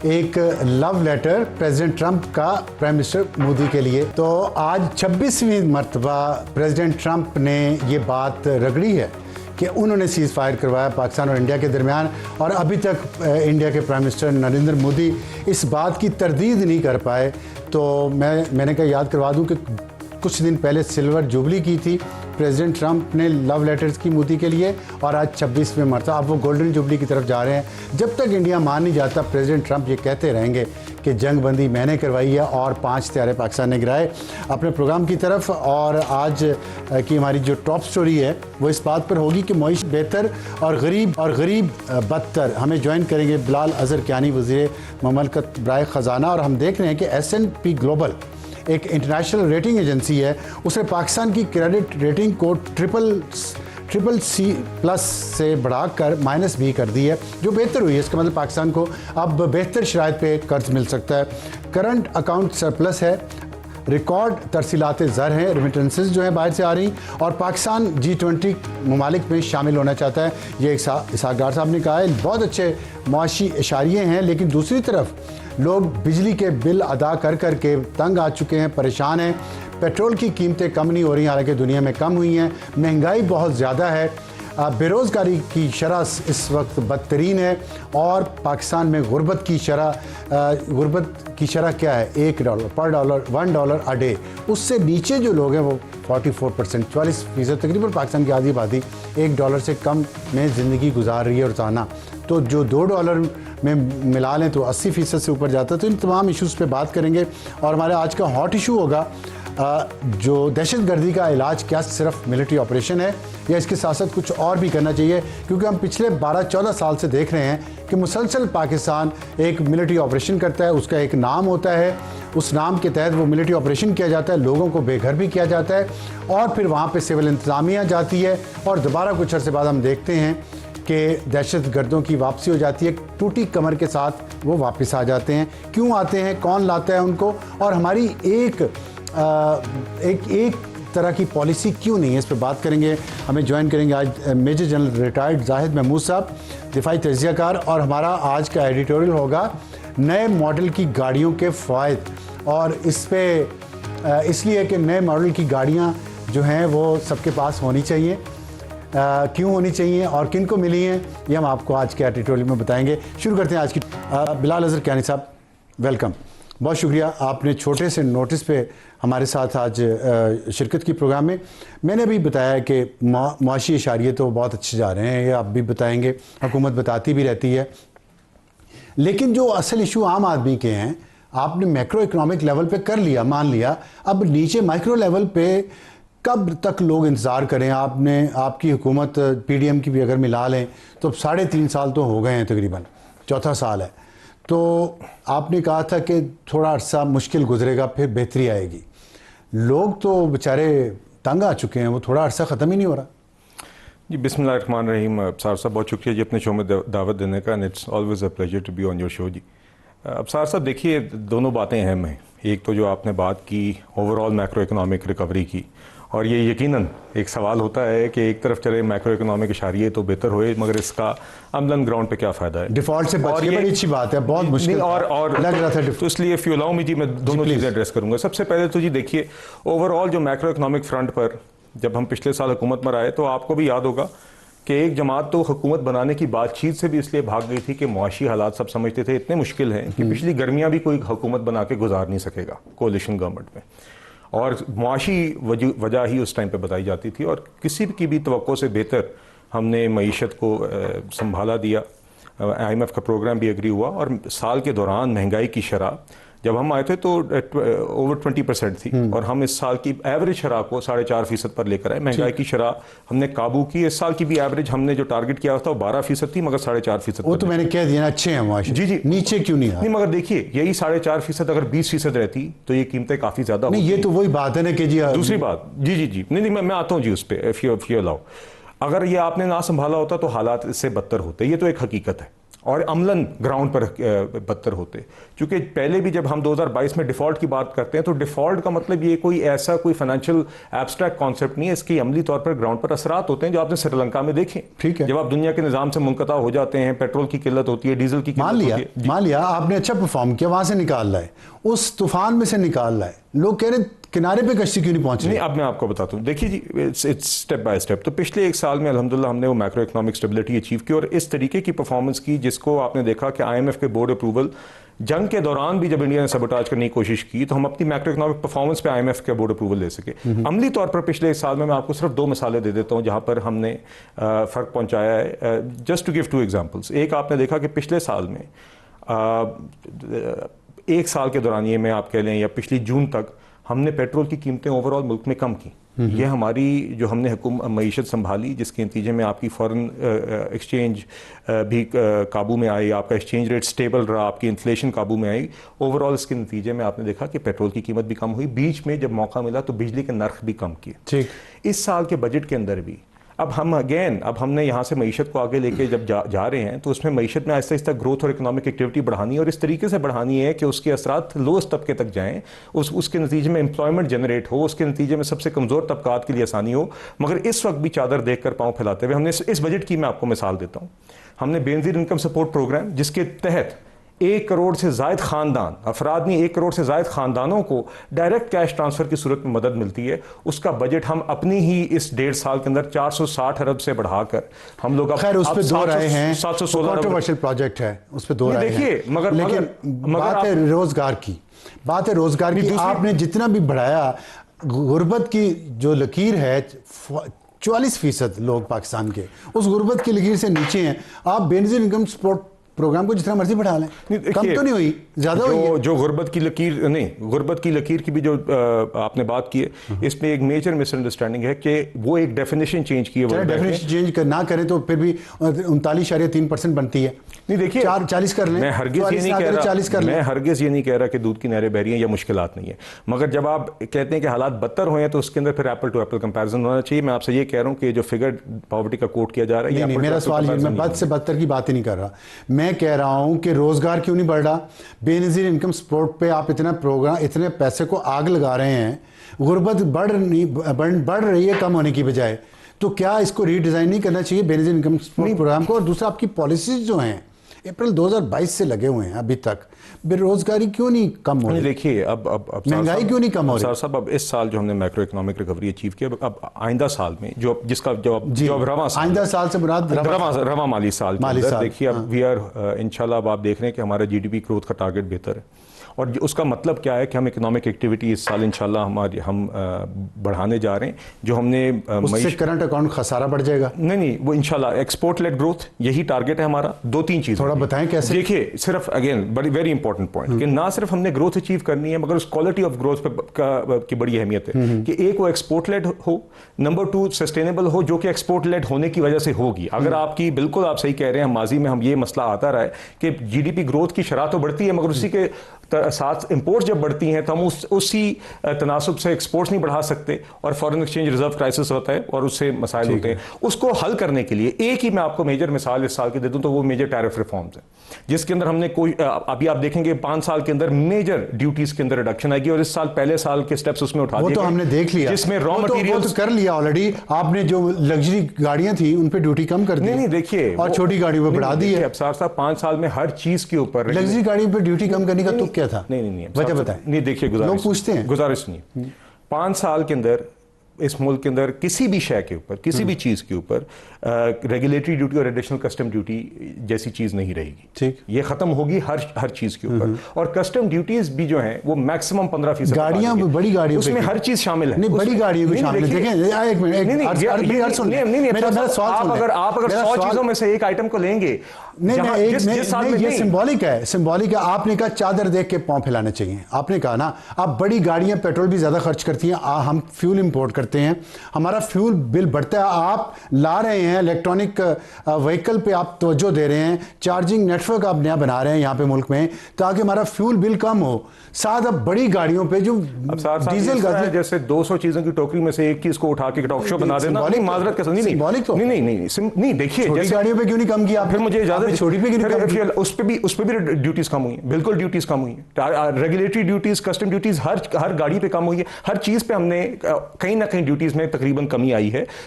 एक love letter president Trump का prime minister Modi के लिए। तो आज 26वीं मर्तबा प्रेसिडेंट ट्रंप ने ये बात रगड़ी है कि उन्होंने सीज़ फायर करवाया पाकिस्तान और इंडिया के दरमियान, और अभी तक इंडिया के प्राइम मिनिस्टर नरेंद्र मोदी इस बात की तरदीद नहीं कर पाए। तो मैंने कहा याद करवा दूं कि कुछ दिन पहले सिल्वर जुबली की थी प्रेसिडेंट ट्रंप ने लव लेटर्स की मोदी के लिए, और आज 26वें मरतबा अब वो गोल्डन जुबली की तरफ जा रहे हैं। जब तक इंडिया मान नहीं जाता प्रेसिडेंट ट्रंप ये कहते रहेंगे कि जंग बंदी मैंने करवाई है और 5 हथियारे पाकिस्तान ने गिराए। अपने प्रोग्राम की तरफ और आज की हमारी जो टॉप स्टोरी है वो इस बात पर होगी कि मईशत बेहतर और गरीब बदतर। हमें ज्वाइन करेंगे बिलाल अजहर कियानी, वज़ीर ममलकत बराए ख़जाना। और हम देख रहे हैं कि S&P ग्लोबल एक इंटरनेशनल रेटिंग एजेंसी है, उसने पाकिस्तान की क्रेडिट रेटिंग को ट्रिपल C+ से बढ़ाकर -B कर दी है, जो बेहतर हुई है। इसका मतलब पाकिस्तान को अब बेहतर शराइत पे कर्ज मिल सकता है। करंट अकाउंट सरप्लस है, रिकॉर्ड तरसीलात ज़र हैं, रेमिटेंसेस जो हैं बाहर से आ रही, और पाकिस्तान G20 ममालिक में शामिल होना चाहता है। ये इसहाक डार साहब ने कहा है। बहुत अच्छे मुआशी इशारे हैं, लेकिन दूसरी तरफ लोग बिजली के बिल अदा कर कर के तंग आ चुके हैं, परेशान हैं। पेट्रोल की कीमतें कम नहीं हो रही, हालांकि दुनिया में कम हुई हैं। महंगाई बहुत ज़्यादा है, बेरोज़गारी की शरह इस वक्त बदतरीन है, और पाकिस्तान में गुर्बत की शरह क्या है, $1 पर डॉलर, $1 अ डे। उससे नीचे जो लोग हैं वो 44%, 44% तकरीबन पाकिस्तान की आधी आबादी $1 से कम में ज़िंदगी गुजार रही है रोज़ाना। तो जो $2 में मिला लें तो 80% से ऊपर जाता है। तो इन तमाम इशूज़ पे बात करेंगे, और हमारा आज का हॉट इशू होगा जो दहशतगर्दी का इलाज क्या सिर्फ मिलिट्री ऑपरेशन है, या इसके साथ साथ कुछ और भी करना चाहिए, क्योंकि हम पिछले 12-14 साल से देख रहे हैं कि मुसलसल पाकिस्तान एक मिलिट्री ऑपरेशन करता है, उसका एक नाम होता है, उस नाम के तहत वो मिलिट्री ऑपरेशन किया जाता है, लोगों को बेघर भी किया जाता है, और फिर वहाँ पे सिविल इंतज़ामिया जाती है, और दोबारा कुछ अर्से बाद हम देखते हैं कि दहशतगर्दों की वापसी हो जाती है, टूटी कमर के साथ वो वापस आ जाते हैं। क्यों आते हैं, कौन लाता है उनको, और हमारी एक तरह की पॉलिसी क्यों नहीं है, इस पर बात करेंगे। हमें ज्वाइन करेंगे आज major general retired Zahid Mahmood sahab, दिफाई तजियाकार, और हमारा आज का एडिटोरियल होगा नए मॉडल की गाड़ियों के फ़वाइद। और इस पे इसलिए कि नए मॉडल की गाड़ियाँ जो हैं वो सबके पास होनी चाहिए, क्यों होनी चाहिए और किन को मिली हैं, ये हम आपको आज के एडिटोरियल में बताएंगे। शुरू करते हैं आज की। बिलाल अजहर कियानी साहब, वेलकम, बहुत शुक्रिया आपने छोटे से नोटिस पे हमारे साथ आज शिरकत की प्रोग्राम में। मैंने अभी बताया कि मुआशी इशारे तो बहुत अच्छे जा रहे हैं, ये आप भी बताएंगे, हुकूमत बताती भी रहती है, लेकिन जो असल इशू आम आदमी के हैं आपने मैक्रो इकनॉमिक लेवल पे कर लिया, मान लिया, अब नीचे माइक्रो लेवल पे कब तक लोग इंतज़ार करें। आपकी हुकूमत PDM की भी अगर मिला लें तो 3.5 साल तो हो गए हैं, तकरीबन 4था साल है। तो आपने कहा था कि थोड़ा अरसा मुश्किल गुजरेगा फिर बेहतरी आएगी। लोग तो बेचारे तंग आ चुके हैं, वो थोड़ा अरसा ख़त्म ही नहीं हो रहा। जी बिस्मिल्लाहिर्रहमानिर्रहीम। अब्सार साहब बहुत शुक्रिया जी अपने शो में दावत देने का, and it's always a pleasure to be on your show. जी अब्सार साहब देखिए, दोनों बातें अहम हैं। एक तो जो आपने बात की ओवरऑल मैक्रो इकनॉमिक रिकवरी की, और ये यकीनन एक सवाल होता है कि एक तरफ चले मैक्रो इकनॉमिक इशारे तो बेहतर होए, मगर इसका अमलन ग्राउंड पे क्या फ़ायदा है। डिफॉल्ट से बच गए, बड़ी अच्छी बात है, बहुत मुश्किल और लग रहा था। तो इसलिए इफ यू अलाउ मी जी, मैं दोनों चीज़ें एड्रेस करूँगा। सबसे पहले तो जी देखिए, ओवरऑल जो मैक्रो इकनॉमिक फ्रंट पर जब हम पिछले साल हुकूमत में आए तो आपको भी याद होगा कि एक जमात तो हुकूमत बनाने की बातचीत से भी इसलिए भाग गई थी कि मुआशी हालात सब समझते थे इतने मुश्किल हैं कि पिछली गर्मियाँ भी कोई हुकूमत बना के गुजार नहीं सकेगा कोalition गवर्नमेंट में, और मुआशी वजह ही उस टाइम पे बताई जाती थी, और किसी की भी तवक्को से बेहतर हमने मईशत को संभाला दिया। IMF का प्रोग्राम भी एग्री हुआ, और साल के दौरान महंगाई की शरह जब हम आए थे तो ओवर 20% थी, और हम इस साल की एवरेज शरह को 4.5% पर लेकर आए। महंगाई की शरह हमने काबू की। इस साल की भी एवरेज हमने जो टारगेट किया था वो 12% थी, मगर 4.5%। वो तो मैंने कह दिया, अच्छे हैं मुआशी। जी नीचे क्यों नहीं मगर देखिए, यही 4.5% अगर 20% रहती तो ये कीमतें काफ़ी ज़्यादा नहीं। ये तो वही बात है ना कि जी दूसरी बात, जी नहीं मैं आता हूँ जी उस पर, इफ यू अलाउ। अगर ये आपने ना संभाला होता तो हालात इससे बदतर होते, ये तो एक हकीकत है। और अमलन ग्राउंड पर बदतर होते। क्योंकि पहले भी जब हम 2022 में डिफ़ॉल्ट की बात करते हैं तो डिफ़ॉल्ट का मतलब ये कोई ऐसा कोई फाइनेंशियल एब्स्ट्रैक्ट कॉन्सेप्ट नहीं है, इसकी अमली तौर पर ग्राउंड पर असरात होते हैं जो आपने श्रीलंका में देखे। ठीक है, जब आप दुनिया के निज़ाम से मुनक़ता हो जाते हैं, पेट्रोल की किल्लत होती है, डीजल की किल्लत होती है। मान लिया आपने अच्छा परफॉर्म किया, वहां से निकाल लाए, उस तूफान में से निकाल लाए, लोग कह रहे किनारे पे कश्ती क्यों नहीं पहुंच रही? अब मैं आपको बताता हूँ, देखिए जी, इट्स स्टेप बाय स्टेप। तो पिछले एक साल में अल्हम्दुलिल्लाह हमने वो मैक्रो इकोनॉमिक स्टेबिलिटी अचीव की और इस तरीके की परफॉर्मेंस की जिसको आपने देखा कि IMF के बोर्ड अप्रूवल, जंग के दौरान भी जब इंडिया ने सबोटाज करने की कोशिश की तो हम अपनी मैक्रो इकोनॉमिक परफॉर्मेंस पे IMF के बोर्ड अप्रूवल ले सके। अमली तौर पर पिछले एक साल में मैं आपको सिर्फ 2 मिसालें दे देता हूँ जहाँ पर हमने फ़र्क पहुँचाया है। Just to give 2 examples. एक आपने देखा कि पिछले साल में एक साल के दौरान, ये मैं आप कह लें या पिछली जून तक, हमने पेट्रोल की कीमतें ओवरऑल मुल्क में कम की। ये हमारी जो हमने मईशत संभाली, जिसके नतीजे में आपकी फॉरेन एक्सचेंज भी काबू में आई, आपका एक्सचेंज रेट स्टेबल रहा, आपकी इन्फ्लेशन काबू में आई। ओवरऑल इसके नतीजे में आपने देखा कि पेट्रोल की कीमत भी कम हुई। बीच में जब मौका मिला तो बिजली के नर्ख भी कम किए। ठीक, इस साल के बजट के अंदर भी अब हमने यहाँ से मईशत को आगे लेके जब जा रहे हैं तो उसमें मईशत में आहिस्ता आहिस्ता ग्रोथ और इकोनॉमिक एक्टिविटी बढ़ानी है और इस तरीके से बढ़ानी है कि उसके असरात लोएस्ट तबके तक जाएं, उसके नतीजे में एम्प्लॉयमेंट जनरेट हो, उसके नतीजे में सबसे कमज़ोर तबकात के लिए आसानी हो। मगर इस वक्त भी चादर देख कर पाँव फैलाते हुए हमने इस बजट की मैं आपको मिसाल देता हूँ, हमने बेनज़ीर इनकम सपोर्ट प्रोग्राम, जिसके तहत 1 करोड़ से ज़ायद ख़ानदान, अफराद नहीं 1 करोड़ से ज़ायद ख़ानदानों को डायरेक्ट कैश ट्रांसफ़र की सूरत में मदद मिलती है। उसका बजट हम अपनी ही इस 1.5 साल के अंदर 460 अरब से बढ़ाकर हम लोग खैर उस पे 2 राय हैं, 716 कंट्रोवर्शियल प्रोजेक्ट है, उस पे 2 राय हैं। देखिए लेकिन बात है रोजगार की, आपने जितना भी बढ़ाया, गुर्बत की जो लकीर है 44% लोग पाकिस्तान के उस गुर्बत की लकीर से नीचे हैं। आप बेनज़ीर इनकम सपोर्ट प्रोग्राम को जितना मर्जी बढ़ा लें, कम तो नहीं हुई, ज्यादा हुई है। जो गुर्बत की लकीर नहीं, गुर्बत की लकीर की भी जो आपने बात की है, इसमें एक मेजर मिसअंडरस्टैंडिंग है कि वो एक डेफिनेशन चेंज की है। डेफिनेशन चेंज ना करें तो फिर भी 39.3% बनती है। नहीं देखिए, 40 कर लें, मैं हरगिज़ ये नहीं कह रहा कि दूध की नहरें बह रही हैं या मुश्किलात नहीं है। मगर जब आप कहते हैं कि हालात बदतर हुए हैं तो उसके अंदर फिर एप्पल टू एप्पल कंपैरिजन होना चाहिए। मैं आपसे ये कह रहा हूँ कि जो फिगर पॉवर्टी का कोट किया जा रहा है, नहीं, मेरा सवाल ये, मैं बद से बदतर की बात ही नहीं कर रहा, मैं कह रहा हूं कि रोजगार क्यों नहीं बढ़ रहा? बेनज़ीर इनकम सपोर्ट पे आप इतने पैसे को आग लगा रहे हैं, गुर्बत बढ़ रही है कम होने की बजाय, तो क्या इसको रीडिज़ाइन नहीं करना चाहिए बेनज़ीर इनकम सपोर्ट प्रोग्राम को? और दूसरा, आपकी पॉलिसीज जो हैं अप्रैल 2022 से लगे हुए हैं, अभी तक बेरोजगारी क्यों नहीं कम हो रही? देखिए, अब महंगाई क्यों नहीं कम हो रही? साहब, अब इस साल जो हमने मैक्रो इकोनॉमिक रिकवरी अचीव की, अब आइंदा साल में जो रवा साल, आइंदा साल से मुराद रवा माली साल के अंदर देखिए, अब वी आर इंशाल्लाह, अब आप देख रहे हैं कि हमारा GDP ग्रोथ का टारगेट बेहतर है। और उसका मतलब क्या है कि हम इकोनॉमिक एक्टिविटी इस साल इंशाल्लाह हम बढ़ाने जा रहे हैं। जो हमने उससे करंट अकाउंट खसारा बढ़ जाएगा? नहीं, वो इंशाल्लाह एक्सपोर्ट लेड ग्रोथ, यही टारगेट है हमारा। 2-3 चीज़ थोड़ा बताएं कैसे। देखिए, सिर्फ अगेन वेरी इंपॉर्टेंट पॉइंट कि ना सिर्फ हमने ग्रोथ अचीव करनी है, मगर उस क्वालिटी ऑफ ग्रोथ की बड़ी अहमियत है कि एक वो एक्सपोर्ट लेड हो, नंबर 2 सस्टेनेबल हो, जो कि एक्सपोर्ट लेड होने की वजह से होगी। अगर आपकी, बिल्कुल आप सही कह रहे हैं, माजी में हम ये मसला आता रहा है कि GDP ग्रोथ की शरह तो बढ़ती है, मगर उसी के साथ इंपोर्ट्स जब बढ़ती हैं तो हम उसी तनासुब से एक्सपोर्ट्स नहीं बढ़ा सकते और फॉरेन एक्सचेंज रिजर्व क्राइसिस होता है और उससे मसाइल होते हैं। उसको हल करने के लिए एक ही मैं आपको मेजर मिसाल इस साल की दे दूं तो वो मेजर टैरिफ रिफॉर्म्स है, जिसके अंदर हमने अभी आप देखेंगे 5 साल के अंदर मेजर ड्यूटीज के अंदर रिडक्शन आएगी और इस साल पहले साल के स्टेप्स उसमें उठा दिए। वो तो हमने देख लिया, जिसमें रॉ मटेरियल कर लिया ऑलरेडी। आपने जो लग्जरी गाड़ियां थी उन पे ड्यूटी कम कर दी। नहीं देखिए, और छोटी गाड़ियों पे बढ़ा दी है। अफसार साहब, 5 साल में हर चीज के ऊपर लग्जरी गाड़ियों पे ड्यूटी कम करने का तुक क्या था? नहीं वजह बताएं। नहीं देखिए, लोग पूछते हैं, गुजारिश नहीं। 5 साल के अंदर इस मुल्क के अंदर किसी भी शय के ऊपर, किसी भी चीज़ के ऊपर रेगुलेटरी ड्यूटी और एडिशनल कस्टम ड्यूटी जैसी चीज़ नहीं रहेगी। ठीक, ये ख़त्म होगी हर चीज़ के ऊपर। और कस्टम ड्यूटीज भी जो हैं वो मैक्सिमम 15%। गाड़ियां, बड़ी गाड़ियों उसमें हर चीज़ शामिल है। नहीं, बड़ी गाड़ियों में शामिल है। देखें, एक मिनट, आप अगर 100 चीज़ों में से एक आइटम को लेंगे, ये सिंबॉलिक है। आपने कहा चादर देख के पांव फैलाने चाहिए। आपने कहा ना, आप बड़ी गाड़ियां पेट्रोल भी ज्यादा खर्च करती हैं, हम फ्यूल इंपोर्ट करते हैं, हमारा फ्यूल बिल बढ़ता है। आप ला रहे हैं इलेक्ट्रॉनिक व्हीकल पे, आप तवज्जो दे रहे हैं, चार्जिंग नेटवर्क आप नया बना रहे हैं यहाँ पे मुल्क में, ताकि हमारा फ्यूल बिल कम हो। साथ अब बड़ी गाड़ियों पे जो डीजल का, जैसे 200 चीजों की टोकरी में से एक चीज को उठा के टॉक शो बना देना, माजरत के साथ नहीं, देखिए, गाड़ियों पे क्यों नहीं कम किया? फिर मुझे इजाजत पे छोटी पे उस पे भी ड्यूटीज कम हुई हैं, बिल्कुल ड्यूटीज कम हुई हैं, रेगुलेटरी ड्यूटीज, कस्टम ड्यूटीज हर गाड़ी पे कम हुई है, हर चीज पे हमने कहीं ना कहीं ड्यूटीज में तकरीबन कमी आई है।